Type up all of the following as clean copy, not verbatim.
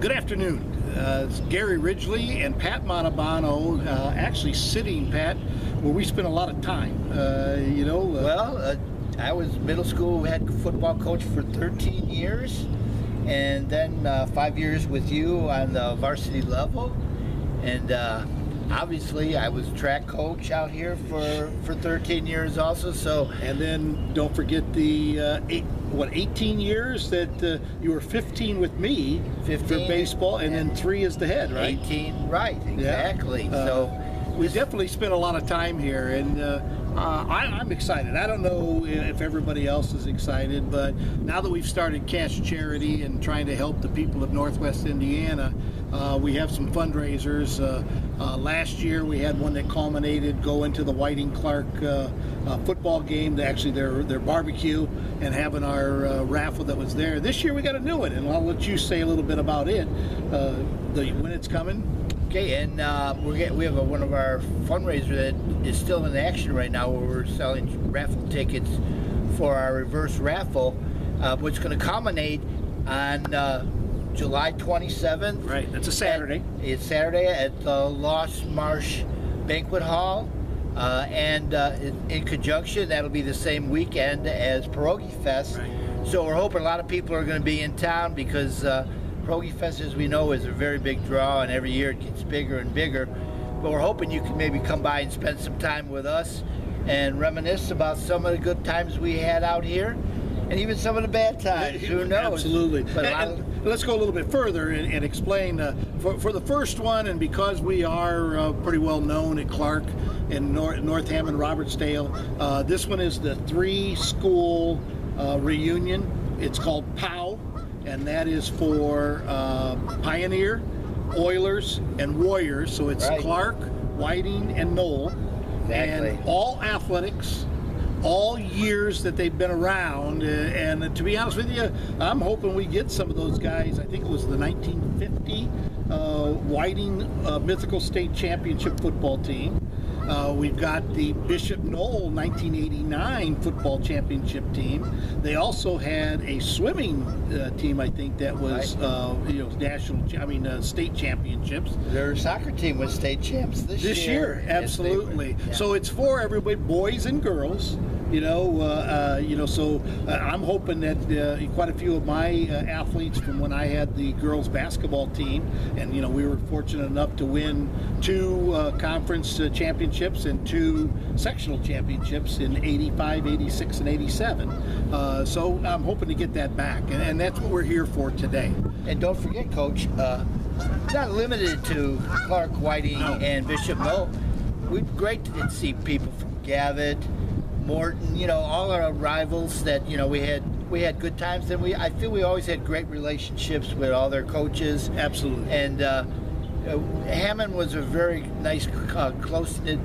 Good afternoon. It's Gary Ridgley and Pat Montalbano, actually sitting, Pat, where we spent a lot of time. I was middle school head football coach for 13 years, and then 5 years with you on the varsity level. And obviously, I was track coach out here for 13 years also. So, and then don't forget the 18 years that you were 15 with me 15 for baseball, and then 3 as the head, right? 18, right? Exactly. Yeah. So we definitely spent a lot of time here, and I'm excited. I don't know if everybody else is excited, but now that we've started Caash Charity and trying to help the people of Northwest Indiana, we have some fundraisers. Last year we had one that culminated going to the Whiting-Clark football game, actually their barbecue, and having our raffle that was there. This year we got a new one, and I'll let you say a little bit about it, when it's coming. Okay, and we have one of our fundraisers that is still in action right now, where we're selling raffle tickets for our reverse raffle, which is going to culminate on July 27th. Right, that's a Saturday. It's Saturday at the Lost Marsh Banquet Hall, and in conjunction, that'll be the same weekend as Pierogi Fest. Right. So we're hoping a lot of people are going to be in town, because Pierogi Fest, as we know, is a very big draw, and every year it gets bigger and bigger. But we're hoping you can maybe come by and spend some time with us and reminisce about some of the good times we had out here, and even some of the bad times. Who knows? Absolutely. But and let's go a little bit further and explain for the first one, and because we are pretty well known at Clark and North Hammond, Robertsdale, this one is the 3-school reunion. It's called POW, and that is for Pioneer, Oilers, and Warriors. So it's right. Clark, Whiting, and Knoll. Exactly. And all athletics, all years that they've been around. And to be honest with you, I'm hoping we get some of those guys. I think it was the 1950 Whiting Mythical State Championship football team. We've got the Bishop Knoll 1989 football championship team. They also had a swimming team, I think, that was state championships. Their soccer team was state champs this year. Absolutely. Yes, yeah. So it's for everybody, boys and girls. So I'm hoping that quite a few of my athletes from when I had the girls basketball team, and we were fortunate enough to win 2 conference championships and 2 sectional championships in 85, 86, and 87. So I'm hoping to get that back, and that's what we're here for today. And don't forget, Coach, not limited to Clark, Whiting, and Bishop Knoll. We're great to see people from Gavitt, Morton, all our rivals that we had good times. And I feel we always had great relationships with all their coaches. Absolutely. And Hammond was a very nice, close-knit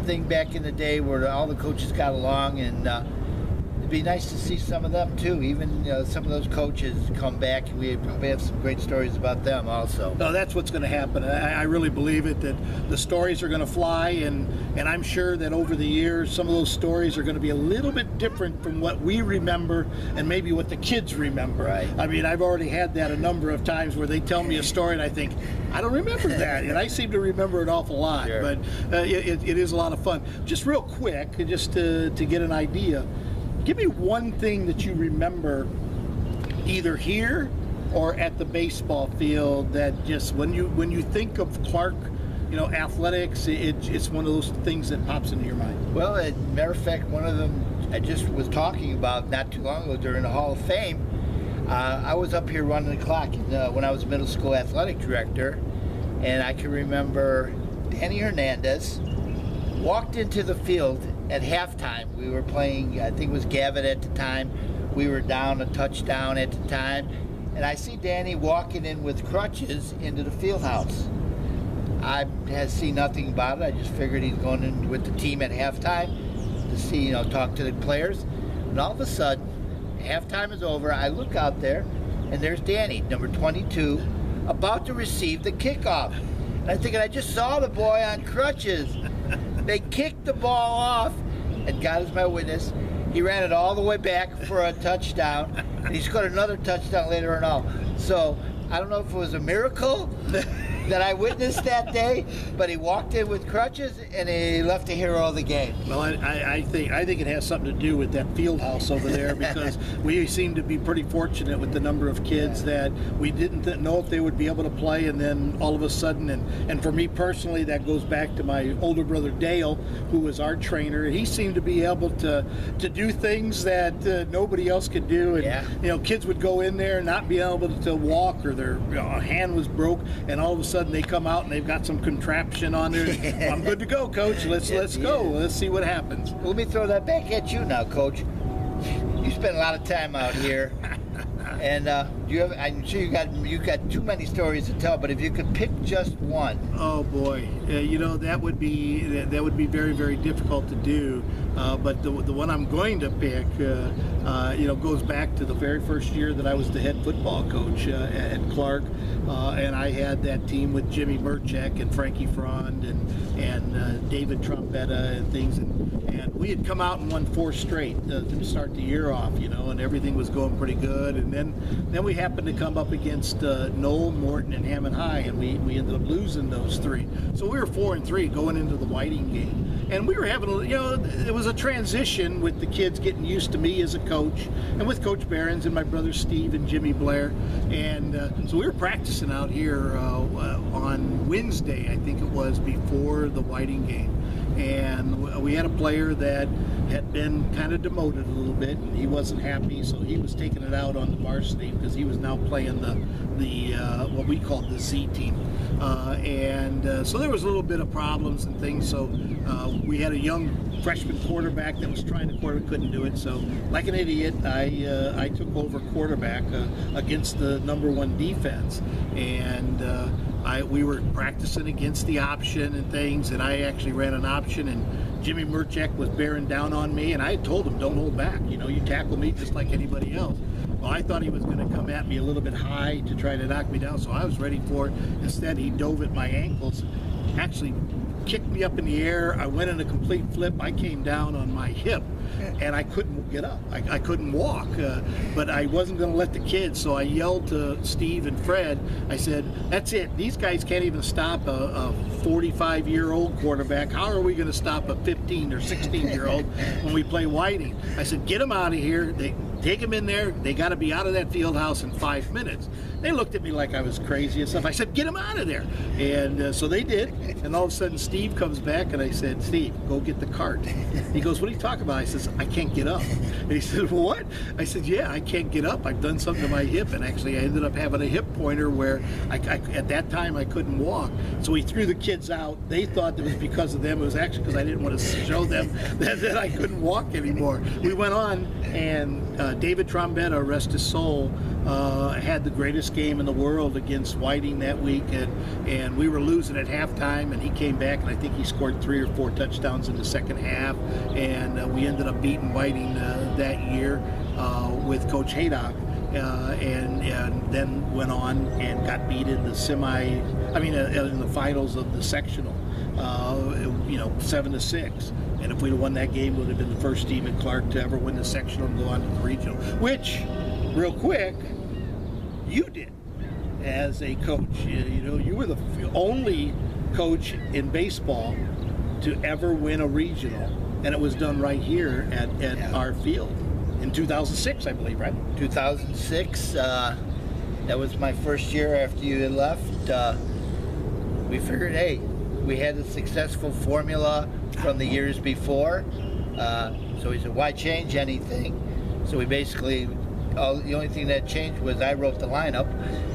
thing back in the day, where all the coaches got along, and it'd be nice to see some of them too. Even some of those coaches come back, and we probably have some great stories about them also. No, that's what's going to happen. I really believe it, that the stories are going to fly, and I'm sure that over the years, some of those stories are going to be a little bit different from what we remember and maybe what the kids remember. Right. I mean, I've already had that a number of times where they tell me a story and I think, I don't remember that, and I seem to remember an awful lot. Sure. But it is a lot of fun. Just real quick, just to get an idea, give me one thing that you remember either here or at the baseball field that just when you think of Clark, athletics, it's one of those things that pops into your mind. Well, as a matter of fact, one of them I just was talking about not too long ago during the Hall of Fame. I was up here running the clock when I was middle school athletic director, and I can remember Danny Hernandez walked into the field at halftime. We were playing, I think it was Gavitt at the time. We were down a touchdown at the time, and I see Danny walking in with crutches into the field house. I had seen nothing about it. I just figured he's going in with the team at halftime to see, talk to the players. And all of a sudden, halftime is over. I look out there, and there's Danny, number 22, about to receive the kickoff. And I'm thinking, I just saw the boy on crutches. They kicked the ball off, and God is my witness, he ran it all the way back for a touchdown, and he scored another touchdown later on. So I don't know if it was a miracle that I witnessed that day, but he walked in with crutches and he left the hero of the game. Well, I think it has something to do with that field house over there, because we seem to be pretty fortunate with the number of kids that we didn't know if they would be able to play, and then all of a sudden, and for me personally, that goes back to my older brother Dale, who was our trainer. He seemed to be able to do things that nobody else could do, and kids would go in there not be able to walk, or their hand was broke, and all of a sudden they come out and they've got some contraption on there. I'm good to go, Coach. Let's go. Let's see what happens. Let me throw that back at you now, Coach. You spend a lot of time out here, and I'm sure you got too many stories to tell. But if you could pick just one. Oh boy, that would be very, very difficult to do. But the one I'm going to pick, goes back to the very first year that I was the head football coach at Clark, and I had that team with Jimmy Murchek and Frankie Frond and David Trombetta and things, and we had come out and won 4 straight to start the year off, and everything was going pretty good, and then we happened to come up against Knoll, Morton, and Hammond High, and we ended up losing those 3. So we were 4-3 going into the Whiting game, and we were having it was a transition with the kids getting used to me as a coach, and with Coach Behrens and my brother Steve and Jimmy Blair, and so we were practicing out here on Wednesday, I think it was, before the Whiting game, and we had a player that had been kind of demoted a little bit, and he wasn't happy, so he was taking it out on the varsity because he was now playing the what we called the Z team, and so there was a little bit of problems and things. So we had a young freshman quarterback that was trying to quarterback, couldn't do it. So like an idiot, I took over quarterback against the #1 defense, and we were practicing against the option and things, and I actually ran an option, and Jimmy Murchek was bearing down on me, and I had told him, don't hold back, you tackle me just like anybody else. Well, I thought he was going to come at me a little bit high to try to knock me down, so I was ready for it. Instead, he dove at my ankles, actually kicked me up in the air. I went in a complete flip. I came down on my hip, and I couldn't get up. I couldn't walk, but I wasn't going to let the kids, so I yelled to Steve and Fred. I said, that's it. These guys can't even stop a 45-year-old quarterback. How are we going to stop a 15 or 16-year-old when we play Whiting? I said, get them out of here. Take them in there. They got to be out of that field house in 5 minutes. They looked at me like I was crazy and stuff. I said, get them out of there. And so they did. And all of a sudden, Steve comes back, and I said, Steve, go get the cart. He goes, what are you talking about? I says, I can't get up. And he said, well, what? I said, yeah, I can't get up. I've done something to my hip. And actually, I ended up having a hip pointer where at that time I couldn't walk. So he threw the kids out. They thought it was because of them. It was actually because I didn't want to show them that I couldn't walk anymore. We went on, and David Trombetta, rest his soul, had the greatest game in the world against Whiting that week, and we were losing at halftime, and he came back, and I think he scored 3 or 4 touchdowns in the second half, and we ended up beating Whiting that year with Coach Haydock, and then went on and got beat in the in the finals of the sectional, 7-6. And if we'd have won that game, we would have been the first team in Clark to ever win the sectional and go on to the regional, which, real quick, you did as a coach. You were the only coach in baseball to ever win a regional, and it was done right here at our field in 2006, I believe, right? 2006. That was my first year after you had left. We figured, hey, we had a successful formula from the years before, so we said, why change anything? So we basically, the only thing that changed was I wrote the lineup.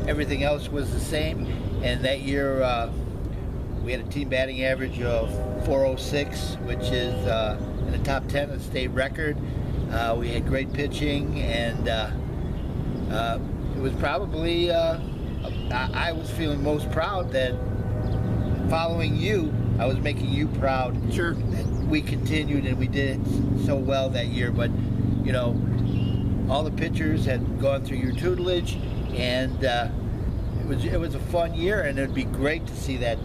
Everything else was the same, and that year we had a team batting average of 406, which is in the top 10 of the state record. We had great pitching, and it was probably, I was feeling most proud that following you, I was making you proud. Sure. That we continued and we did it so well that year. But, all the pitchers had gone through your tutelage, and it was a fun year, and it'd be great to see that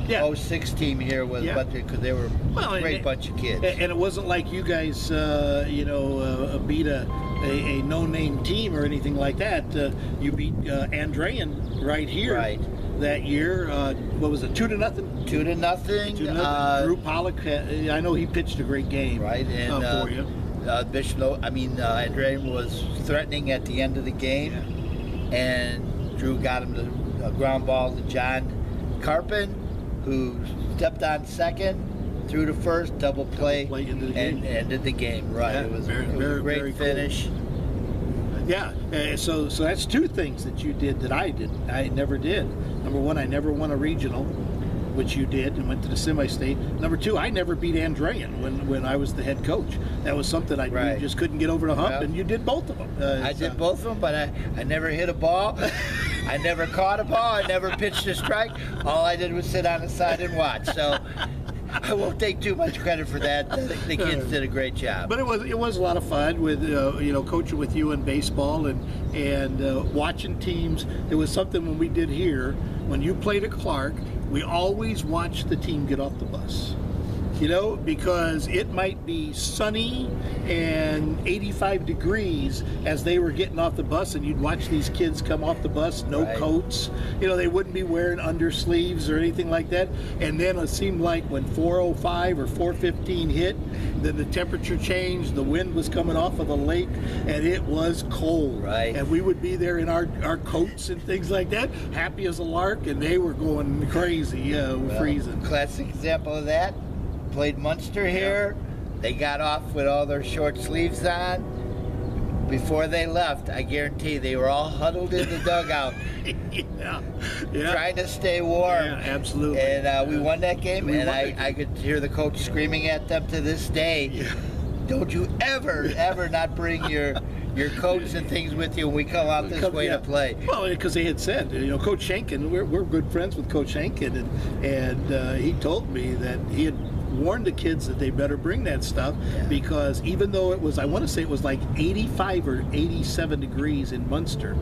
06 team here with because they were a great bunch of kids. And it wasn't like you guys, beat a a no-name team or anything like that. You beat Andrean right here. Right. That year. What was it? 2-0. 2-0. 2-0. Drew Pollock. I know he pitched a great game. Right. And for you. Andrean was threatening at the end of the game, and Drew got him to a ground ball to John Carpin, who stepped on second, threw to first, double play into the and game. ended the game. Right. Yeah, It was a great finish. Cool. Yeah, so that's two things that you did that I did. I never did. Number one, I never won a regional, which you did, and went to the semi-state. Number two, I never beat Andrean when I was the head coach. That was something you just couldn't get over the hump, and you did both of them. I did both of them, but I never hit a ball. I never caught a ball. I never pitched a strike. All I did was sit on the side and watch. So I won't take too much credit for that. The kids did a great job. But it was a lot of fun with coaching with you in baseball and watching teams. It was something when we did here when you played at Clark. We always watched the team get off the bus. Because it might be sunny and 85 degrees as they were getting off the bus, and you'd watch these kids come off the bus, no coats. They wouldn't be wearing undersleeves or anything like that. And then it seemed like when 4:05 or 4:15 hit, then the temperature changed, the wind was coming off of the lake, and it was cold. Right. And we would be there in our coats and things like that, happy as a lark, and they were going crazy, freezing. Classic example of that. Played Munster here. They got off with all their short sleeves on. Before they left, I guarantee they were all huddled in the dugout, trying to stay warm. Yeah, absolutely. And we won that game, and I could hear the coach screaming at them to this day. Yeah. Don't you ever not bring your coats and things with you when we come out this way to play. Well, because they had said, Coach Schenken, we're good friends with Coach Schenken, and he told me that he had warned the kids that they better bring that stuff because even though it was, I want to say it was like 85 or 87 degrees in Munster,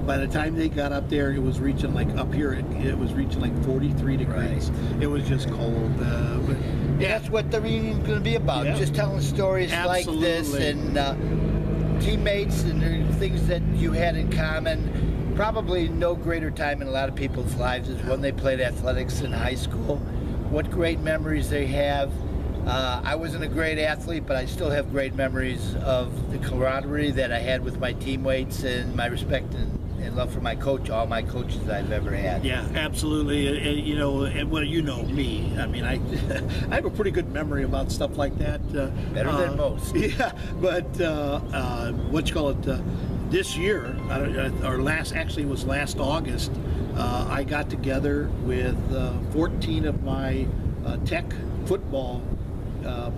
by the time they got up there, it was reaching like up here, it was reaching like 43 degrees. Right. It was just cold. But that's what the reunion's going to be about, just telling stories like this and teammates and things that you had in common. Probably no greater time in a lot of people's lives is when they played athletics in high school. What great memories they have. I wasn't a great athlete, but I still have great memories of the camaraderie that I had with my teammates and my respect and love for my coach, all my coaches I've ever had. Yeah, absolutely. And well, me. I mean, I I have a pretty good memory about stuff like that. Better than most. Yeah, but this year, it was last August, I got together with 14 of my Tech football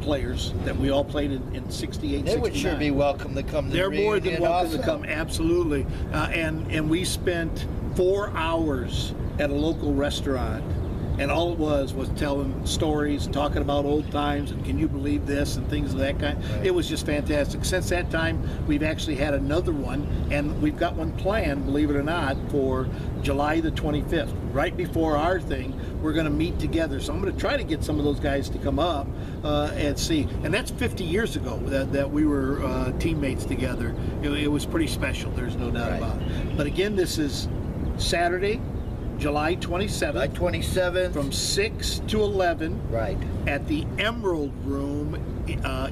players that we all played in 68, They would sure be welcome to come to They're the reunion. more than welcome also. to come, absolutely. And we spent 4 hours at a local restaurant, and all it was telling stories, talking about old times, and can you believe this, and things of that kind. Right. It was just fantastic. Since that time, we've actually had another one, and we've got one planned, believe it or not, for July the 25th. Right before our thing, we're going to meet together. So I'm going to try to get some of those guys to come up and see. And that's 50 years ago that we were teammates together. It was pretty special. There's no doubt about it. But again, this is Saturday, July 27th. July 27th. From 6 to 11. Right. At the Emerald Room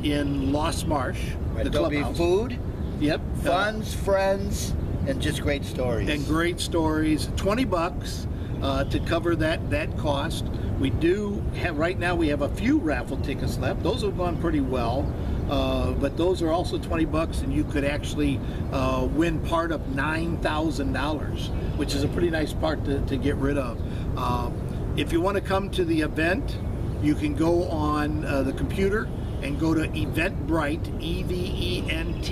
in Lost Marsh. Right. The There'll clubhouse. be food. Yep. Funds, friends, and just great stories. And great stories. $20 to cover that cost. We do have, right now we have a few raffle tickets left. Those have gone pretty well. But those are also $20, and you could actually win part of $9,000, which is a pretty nice part to get rid of. If you want to come to the event, you can go on the computer and go to Eventbrite, EVENTBRITE,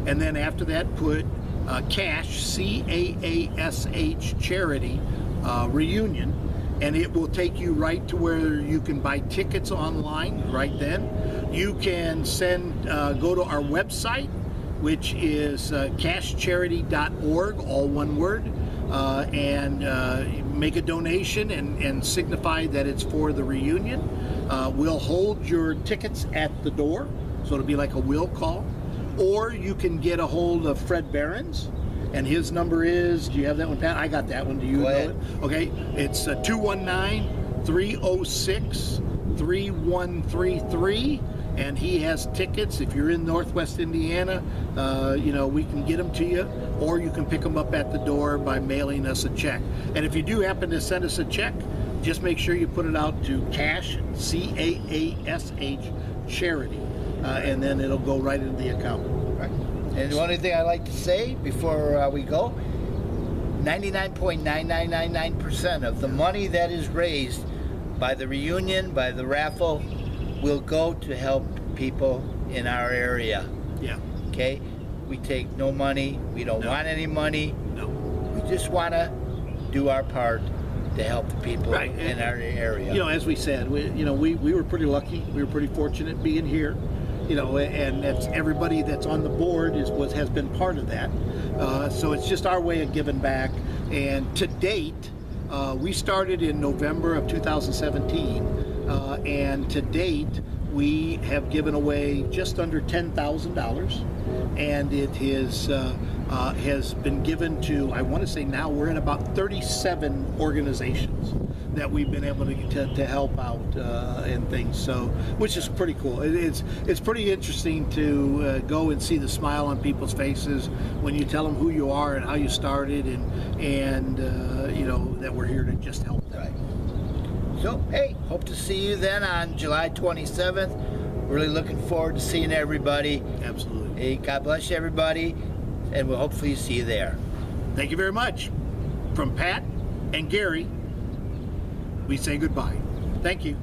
and then after that put Caash, CAASH charity reunion, and it will take you right to where you can buy tickets online right then. You can go to our website, which is caashcharity.org, all one word, and make a donation and signify that it's for the reunion. We'll hold your tickets at the door, so it'll be like a will call. Or you can get a hold of Fred Behrens, and his number is, do you have that one, Pat? I got that one. Do you know it? Okay, it's 219-306-3133, and he has tickets. If you're in Northwest Indiana, you know, we can get them to you, or you can pick them up at the door by mailing us a check. And if you do happen to send us a check, just make sure you put it out to Caash, C-A-A-S-H, Charity, and then it'll go right into the account. Right. And the only thing I like to say before we go, 99.9999% of the money that is raised by the reunion, by the raffle, will go to help people in our area. Yeah. Okay? We take no money. We don't want any money. No. We just want to do our part to help the people in our area. You know, as we said, we were pretty lucky. We were pretty fortunate being here. You know, and that's everybody that's on the board has been part of that. So it's just our way of giving back. And to date, we started in November of 2017, and to date we have given away just under $10,000, and it has been given to, I want to say now we're in about 37 organizations that we've been able to help out and things, so which is pretty cool. It's pretty interesting to go and see the smile on people's faces when you tell them who you are and how you started, and you know, that we're here to just help them. Right. So hey, hope to see you then on July 27th. Really looking forward to seeing everybody. Absolutely. Hey, God bless everybody, and we'll hopefully see you there. Thank you very much. From Pat and Gary, we say goodbye. Thank you.